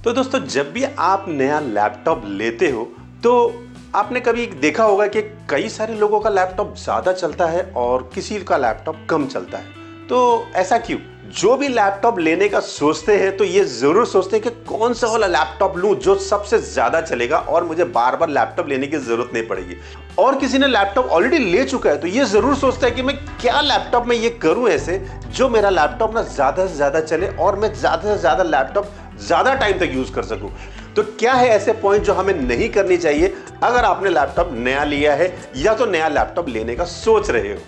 तो दोस्तों, जब भी आप नया लैपटॉप लेते हो तो आपने कभी देखा होगा कि कई सारे लोगों का लैपटॉप ज़्यादा चलता है और किसी का लैपटॉप कम चलता है। तो ऐसा क्यों? जो भी लैपटॉप लेने का सोचते हैं तो ये ज़रूर सोचते हैं कि कौन सा वाला लैपटॉप लूँ जो सबसे ज़्यादा चलेगा और मुझे बार बार लैपटॉप लेने की ज़रूरत नहीं पड़ेगी। और किसी ने लैपटॉप ऑलरेडी ले चुका है तो ये ज़रूर सोचता है कि मैं क्या लैपटॉप में ये करूँ ऐसे जो मेरा लैपटॉप ना ज़्यादा से ज़्यादा चले और मैं ज़्यादा से ज़्यादा लैपटॉप ज़्यादा टाइम तक यूज़ कर सकूँ। तो क्या है ऐसे पॉइंट जो हमें नहीं करनी चाहिए अगर आपने लैपटॉप नया लिया है या तो नया लैपटॉप लेने का सोच रहे हो?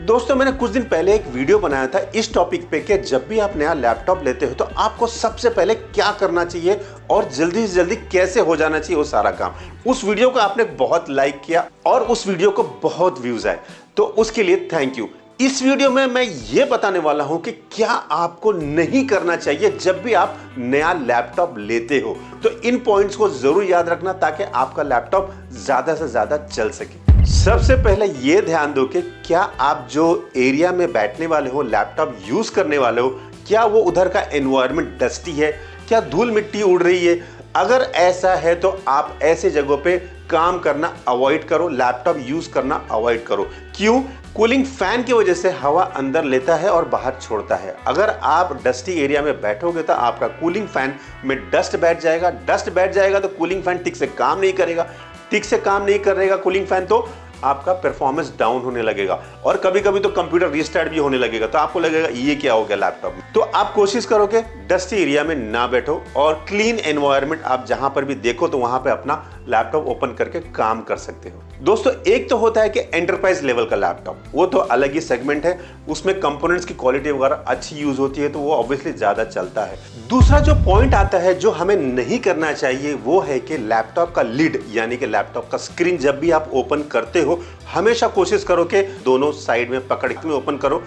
दोस्तों, मैंने कुछ दिन पहले एक वीडियो बनाया था इस टॉपिक पे कि जब भी आप नया लैपटॉप लेते हो तो आपको सबसे पहले क्या करना चाहिए और जल्दी से जल्दी कैसे हो जाना चाहिए वो सारा काम। उस वीडियो को आपने बहुत लाइक किया और उस वीडियो को बहुत व्यूज आए, तो उसके लिए थैंक यू। इस वीडियो में मैं ये बताने वाला हूं कि क्या आपको नहीं करना चाहिए जब भी आप नया लैपटॉप लेते हो। तो इन पॉइंट्स को जरूर याद रखना ताकि आपका लैपटॉप ज्यादा से ज्यादा चल सके। सबसे पहले ये ध्यान दो कि क्या आप जो एरिया में बैठने वाले हो, लैपटॉप यूज करने वाले हो, क्या वो उधर का एनवायरनमेंट डस्टी है, क्या धूल मिट्टी उड़ रही है? अगर ऐसा है तो आप ऐसे जगहों पे काम करना अवॉइड करो, लैपटॉप यूज करना अवॉइड करो। क्यों? कूलिंग फैन की वजह से हवा अंदर लेता है और बाहर छोड़ता है। अगर आप डस्टी एरिया में बैठोगे तो आपका कूलिंग फैन में डस्ट बैठ जाएगा। डस्ट बैठ जाएगा तो कूलिंग फैन ठीक से काम नहीं करेगा। ठीक से काम नहीं करेगा कूलिंग फैन तो आपका परफॉर्मेंस डाउन होने लगेगा और कभी कभी तो कंप्यूटर रीस्टार्ट भी होने लगेगा। तो आपको लगेगा ये क्या हो गया लैपटॉप में। तो आप कोशिश करो कि डस्टी एरिया में ना बैठो और क्लीन एनवायरनमेंट आप जहां पर भी देखो तो वहां पे अपना लैपटॉप ओपन करके काम कर सकते हो। दोस्तों, एक तो होता है कि एंटरप्राइज लेवल का लैपटॉप, वो तो अलग ही सेगमेंट है, उसमें कंपोनेंट्स की क्वालिटी वगैरह अच्छी यूज होती है तो वो ऑब्वियसली ज्यादा चलता है। दूसरा जो पॉइंट आता है जो हमें नहीं करना चाहिए वो है कि लैपटॉप का लिड यानी कि लैपटॉप का स्क्रीन जब भी आप ओपन करते हो हमेशा कोशिश करो कि दोनों साइड में पकड़ के ओपन करो।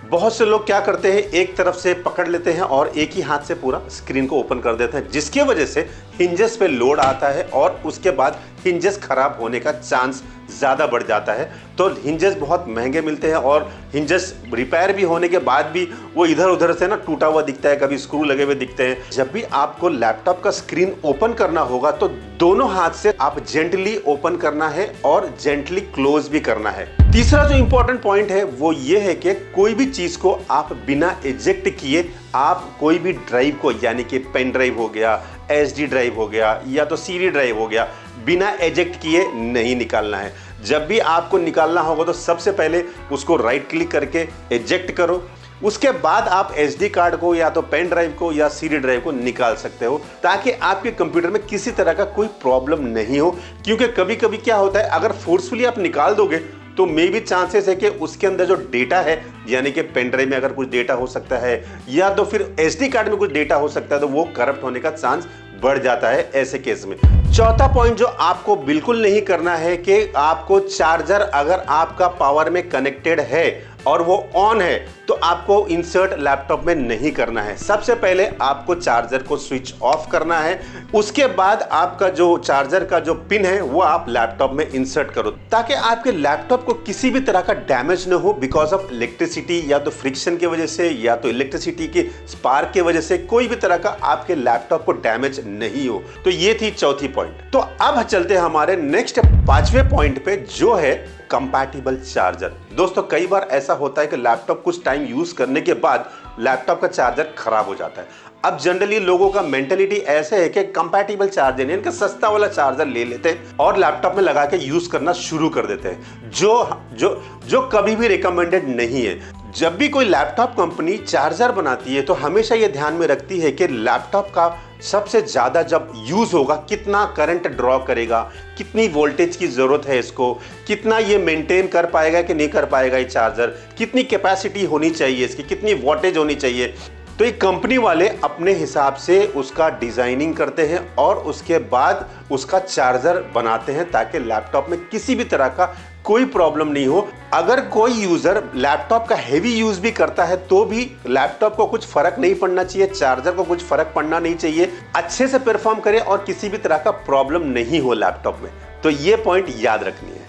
बहुत से लोग क्या करते हैं, एक तरफ से पकड़ लेते हैं और एक ही हाथ से पूरा स्क्रीन को ओपन कर देते हैं, जिसकी वजह से हिंजेस पे लोड आता है और उसके बाद हिंजेस खराब होने का चांस ज़्यादा बढ़ जाता है। तो हिंजेस बहुत महंगे मिलते हैं और हिंजेस रिपेयर भी होने के बाद भी वो इधर उधर से ना टूटा हुआ दिखता है, कभी स्क्रू लगे हुए दिखते हैं। जब भी आपको लैपटॉप का स्क्रीन ओपन करना होगा तो दोनों हाथ से आप जेंटली ओपन करना है और जेंटली क्लोज भी करना है। तीसरा जो इंपॉर्टेंट पॉइंट है वो ये है कि कोई भी चीज को आप बिना इजेक्ट किए आप कोई भी ड्राइव को यानी कि पेन ड्राइव हो गया, एसडी ड्राइव हो गया या तो सीडी ड्राइव हो गया, बिना एजेक्ट किए नहीं निकालना है। जब भी आपको निकालना होगा तो सबसे पहले उसको राइट क्लिक करके एजेक्ट करो, उसके बाद आप एसडी कार्ड को या तो पेन ड्राइव को या सीडी ड्राइव को निकाल सकते हो ताकि आपके कंप्यूटर में किसी तरह का कोई प्रॉब्लम नहीं हो। क्योंकि कभी कभी क्या होता है, अगर फोर्सफुली आप निकाल दोगे तो मे भी चांसेस है कि उसके अंदर जो डेटा है यानी कि पेन ड्राइव में अगर कुछ डेटा हो सकता है या तो फिर एसडी कार्ड में कुछ डेटा हो सकता है तो वो करप्ट होने का चांस बढ़ जाता है ऐसे केस में। चौथा पॉइंट जो आपको बिल्कुल नहीं करना है कि आपको चार्जर अगर आपका पावर में कनेक्टेड है और वो ऑन है तो आपको इंसर्ट लैपटॉप में नहीं करना है। सबसे पहले आपको चार्जर को स्विच ऑफ करना है, उसके बाद आपका जो चार्जर का जो पिन है वो आप लैपटॉप में इंसर्ट करो ताकि आपके लैपटॉप को किसी भी तरह का डैमेज न हो बिकॉज ऑफ इलेक्ट्रिसिटी या तो फ्रिक्शन की वजह से या तो इलेक्ट्रिसिटी के स्पार्क की वजह से कोई भी तरह का आपके लैपटॉप को डैमेज नहीं हो। तो ये थी चौथी पॉइंट। तो अब चलते हैं हमारे नेक्स्ट पांचवें पॉइंट पे जो है कंपैटिबल चार्जर। दोस्तों, कई बार ऐसा होता है कि लैपटॉप कुछ टाइम यूज करने के बाद लैपटॉप का चार्जर खराब हो जाता है। अब जनरली लोगों का मेंटेलिटी ऐसे है कि कंपैटिबल चार्जर यानी कि सस्ता वाला चार्जर ले लेते हैं और लैपटॉप में लगा के यूज करना शुरू कर देते हैं जो कभी भी रिकमेंडेड नहीं है। जब भी कोई लैपटॉप कंपनी चार्जर बनाती है तो हमेशा ये ध्यान में रखती है कि लैपटॉप का सबसे ज्यादा जब यूज होगा कितना करंट ड्रॉ करेगा, कितनी वोल्टेज की जरूरत है इसको, कितना ये मेंटेन कर पाएगा कि नहीं कर पाएगा ये चार्जर, कितनी कैपेसिटी होनी चाहिए इसकी, कितनी वोल्टेज होनी चाहिए। तो ये कंपनी वाले अपने हिसाब से उसका डिजाइनिंग करते हैं और उसके बाद उसका चार्जर बनाते हैं ताकि लैपटॉप में किसी भी तरह का कोई प्रॉब्लम नहीं हो। अगर कोई यूजर लैपटॉप का हेवी यूज भी करता है तो भी लैपटॉप को कुछ फर्क नहीं पड़ना चाहिए, चार्जर को कुछ फर्क पड़ना नहीं चाहिए, अच्छे से परफॉर्म करे और किसी भी तरह का प्रॉब्लम नहीं हो लैपटॉप में। तो ये पॉइंट याद रखनी है।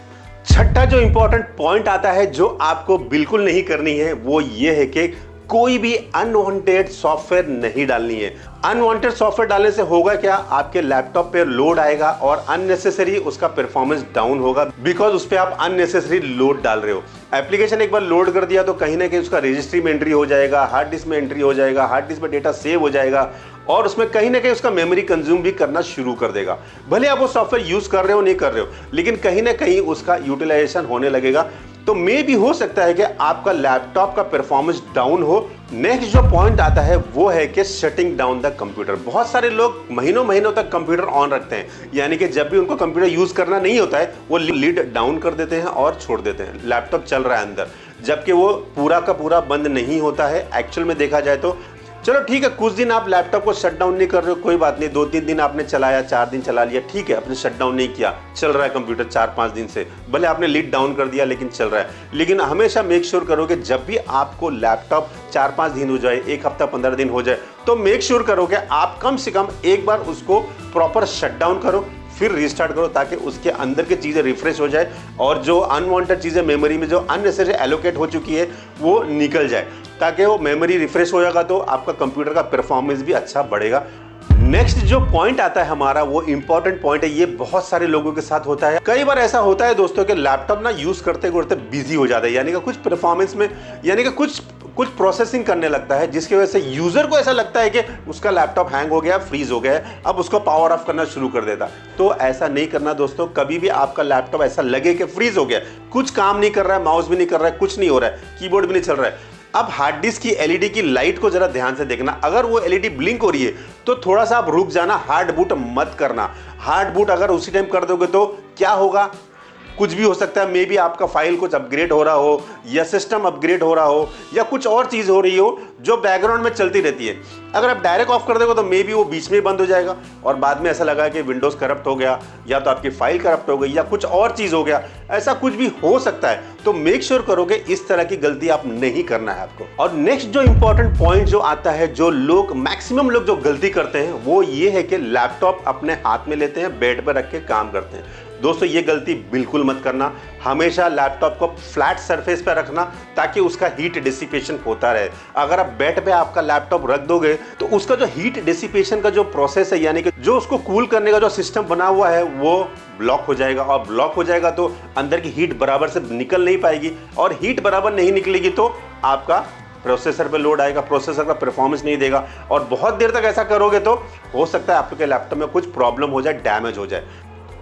छठा जो इंपॉर्टेंट पॉइंट आता है जो आपको बिल्कुल नहीं करनी है वो ये है कि कोई भी अनवांटेड सॉफ्टवेयर नहीं डालनी है। अनवांटेड सॉफ्टवेयर डालने से होगा क्या, आपके लैपटॉप पे लोड आएगा और अननेसेसरी उसका परफॉर्मेंस डाउन होगा, बिकॉज उस पर आप अननेसेसरी लोड डाल रहे हो। एप्लीकेशन एक बार लोड कर दिया तो कहीं ना कहीं उसका रजिस्ट्री में एंट्री हो जाएगा, हार्ड डिस्क में एंट्री हो जाएगा, हार्ड डिस्क में डेटा सेव हो जाएगा और उसमें कहीं ना कहीं उसका मेमोरी कंज्यूम भी करना शुरू कर देगा। भले आप वो सॉफ्टवेयर यूज कर रहे हो नहीं कर रहे हो, लेकिन कहीं ना कहीं उसका यूटिलाइजेशन होने लगेगा। तो मे भी हो सकता है कि आपका लैपटॉप का परफॉर्मेंस डाउन हो। नेक्स्ट जो पॉइंट आता है वो है कि शटिंग डाउन द कंप्यूटर। बहुत सारे लोग महीनों महीनों तक कंप्यूटर ऑन रखते हैं, यानी कि जब भी उनको कंप्यूटर यूज करना नहीं होता है वो लीड डाउन कर देते हैं और छोड़ देते हैं, लैपटॉप चल रहा है अंदर, जबकि वो पूरा का पूरा बंद नहीं होता है एक्चुअल में देखा जाए तो। चलो ठीक है, कुछ दिन आप लैपटॉप को शट डाउन नहीं कर रहे हो, कोई बात नहीं, 2-3 दिन आपने चलाया, 4 दिन चला लिया, ठीक है, आपने शट डाउन नहीं किया, चल रहा है कंप्यूटर 4-5 दिन से, भले आपने लीड डाउन कर दिया लेकिन चल रहा है। लेकिन हमेशा मेक श्योर करो कि जब भी आपको लैपटॉप 4-5 दिन हो जाए, 1 हफ्ता 15 दिन हो जाए, तो मेक श्योर करो कि आप कम से कम एक बार उसको प्रॉपर शट डाउन करो, फिर रिस्टार्ट करो, ताकि उसके अंदर की चीज़ें रिफ्रेश हो जाए और जो अनवांटेड चीज़ें मेमोरी में जो अननेसेसरी एलोकेट हो चुकी है वो निकल जाए, ताकि वो मेमोरी रिफ्रेश हो जाएगा तो आपका कंप्यूटर का परफॉर्मेंस भी अच्छा बढ़ेगा। नेक्स्ट जो पॉइंट आता है हमारा, वो इंपॉर्टेंट पॉइंट है। ये बहुत सारे लोगों के साथ होता है। कई बार ऐसा होता है दोस्तों कि लैपटॉप ना यूज करते करते बिजी हो जाता है, यानी कि कुछ परफॉर्मेंस में, यानी कि कुछ प्रोसेसिंग करने लगता है, जिसकी वजह से यूजर को ऐसा लगता है कि उसका लैपटॉप हैंग हो गया, फ्रीज हो गया, अब उसको पावर ऑफ करना शुरू कर देता। तो ऐसा नहीं करना दोस्तों। कभी भी आपका लैपटॉप ऐसा लगे कि फ्रीज हो गया, कुछ काम नहीं कर रहा है, माउस भी नहीं कर रहा है, कुछ नहीं हो रहा है, कीबोर्ड भी नहीं चल रहा है, अब हार्ड डिस्क की एलईडी की लाइट को जरा ध्यान से देखना। अगर वो एलईडी ब्लिंक हो रही है तो थोड़ा सा आप रुक जाना, हार्ड बूट मत करना। हार्ड बूट अगर उसी टाइम कर दोगे तो क्या होगा, कुछ भी हो सकता है। मे बी आपका फाइल कुछ अपग्रेड हो रहा हो, या सिस्टम अपग्रेड हो रहा हो, या कुछ और चीज़ हो रही हो जो बैकग्राउंड में चलती रहती है। अगर आप डायरेक्ट ऑफ कर दोगे तो मे बी वो बीच में बंद हो जाएगा और बाद में ऐसा लगा कि विंडोज़ करप्ट हो गया, या तो आपकी फाइल करप्ट हो गई, या कुछ और चीज़ हो गया, ऐसा कुछ भी हो सकता है। तो मेक श्योर करोगे इस तरह की गलती आप नहीं करना है आपको। और नेक्स्ट जो इंपॉर्टेंट पॉइंट जो आता है, जो लोग मैक्सिमम लोग जो गलती करते हैं वो ये है कि लैपटॉप अपने हाथ में लेते हैं, बेड पर रख के काम करते हैं। दोस्तों ये गलती बिल्कुल मत करना। हमेशा लैपटॉप को फ्लैट सरफेस पर रखना ताकि उसका हीट डिसिपेशन होता रहे। अगर आप बेड पे आपका लैपटॉप रख दोगे तो उसका जो हीट डिसिपेशन का जो प्रोसेस है, यानी कि जो उसको कूल करने का जो सिस्टम बना हुआ है, वो ब्लॉक हो जाएगा। और ब्लॉक हो जाएगा तो अंदर की हीट बराबर से निकल नहीं पाएगी, और हीट बराबर नहीं निकलेगी तो आपका प्रोसेसर पे लोड आएगा, प्रोसेसर का परफॉर्मेंस नहीं देगा, और बहुत देर तक ऐसा करोगे तो हो सकता है आपके लैपटॉप में कुछ प्रॉब्लम हो जाए, डैमेज हो जाए।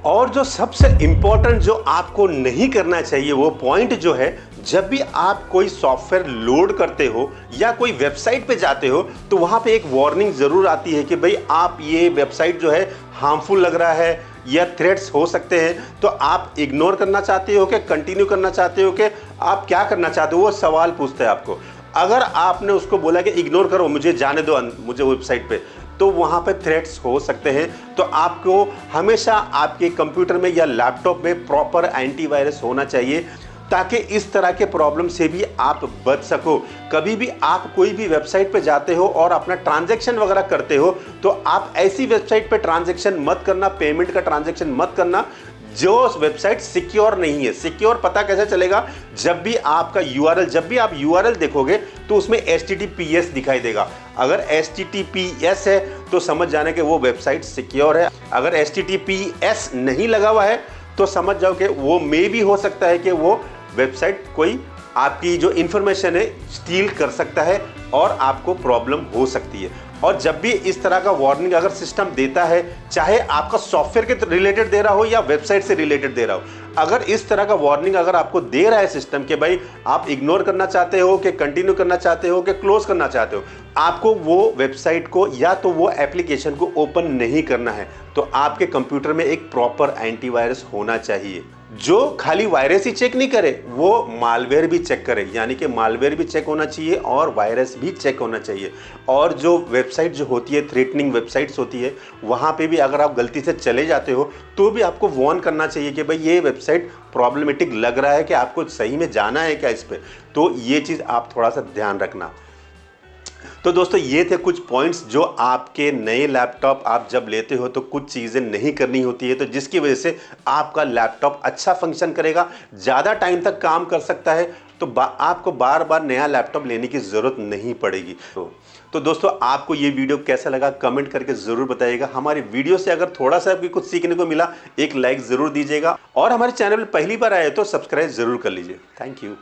और जो सबसे इंपॉर्टेंट जो आपको नहीं करना चाहिए वो पॉइंट जो है, जब भी आप कोई सॉफ्टवेयर लोड करते हो या कोई वेबसाइट पे जाते हो तो वहाँ पे एक वार्निंग ज़रूर आती है कि भाई आप ये वेबसाइट जो है हार्मफुल लग रहा है या थ्रेट्स हो सकते हैं। तो आप इग्नोर करना चाहते हो कि कंटिन्यू करना चाहते हो कि आप क्या करना चाहते हो, वो सवाल पूछता है आपको। अगर आपने उसको बोला कि इग्नोर करो, मुझे जाने दो मुझे वेबसाइट पे, तो वहाँ पे थ्रेट्स हो सकते हैं। तो आपको हमेशा आपके कंप्यूटर में या लैपटॉप में प्रॉपर एंटीवायरस होना चाहिए, ताकि इस तरह के प्रॉब्लम से भी आप बच सको। कभी भी आप कोई भी वेबसाइट पे जाते हो और अपना ट्रांजैक्शन वगैरह करते हो तो आप ऐसी वेबसाइट पे ट्रांजैक्शन मत करना, पेमेंट का ट्रांजैक्शन मत करना जो वेबसाइट सिक्योर नहीं है। सिक्योर पता कैसे चलेगा, जब भी आपका यूआरएल, जब भी आप यूआरएल देखोगे तो उसमें HTTPS दिखाई देगा। अगर HTTPS है तो समझ जाने कि वो वेबसाइट सिक्योर है। अगर HTTPS नहीं लगा हुआ है तो समझ जाओ कि वो मे भी हो सकता है कि वो वेबसाइट कोई आपकी जो इंफॉर्मेशन है स्टील कर सकता है और आपको प्रॉब्लम हो सकती है। और जब भी इस तरह का वार्निंग अगर सिस्टम देता है, चाहे आपका सॉफ्टवेयर के रिलेटेड दे रहा हो या वेबसाइट से रिलेटेड दे रहा हो, अगर इस तरह का वार्निंग अगर आपको दे रहा है सिस्टम कि भाई आप इग्नोर करना चाहते हो, कि कंटिन्यू करना चाहते हो, कि क्लोज करना चाहते हो, आपको वो वेबसाइट को या तो वो एप्लीकेशन को ओपन नहीं करना है। तो आपके कंप्यूटर में एक प्रॉपर एंटीवायरस होना चाहिए जो खाली वायरस ही चेक नहीं करे, वो मालवेयर भी चेक करे। यानी कि मालवेयर भी चेक होना चाहिए और वायरस भी चेक होना चाहिए। और जो वेबसाइट जो होती है, थ्रेटनिंग वेबसाइट्स होती है, वहाँ पे भी अगर आप गलती से चले जाते हो तो भी आपको वार्न करना चाहिए कि भाई ये वेबसाइट प्रॉब्लमेटिक लग रहा है, कि आपको सही में जाना है क्या इस पर। तो ये चीज़ आप थोड़ा सा ध्यान रखना। तो दोस्तों ये थे कुछ पॉइंट्स जो आपके नए लैपटॉप आप जब लेते हो तो कुछ चीज़ें नहीं करनी होती है, तो जिसकी वजह से आपका लैपटॉप अच्छा फंक्शन करेगा, ज़्यादा टाइम तक काम कर सकता है तो आपको बार बार नया लैपटॉप लेने की ज़रूरत नहीं पड़ेगी। तो दोस्तों, आपको ये वीडियो कैसा लगा कमेंट करके ज़रूर बताइएगा। हमारी वीडियो से अगर थोड़ा सा भी कुछ सीखने को मिला, एक लाइक ज़रूर दीजिएगा और हमारे चैनल पर पहली बार आए तो सब्सक्राइब ज़रूर कर लीजिए। Thank you.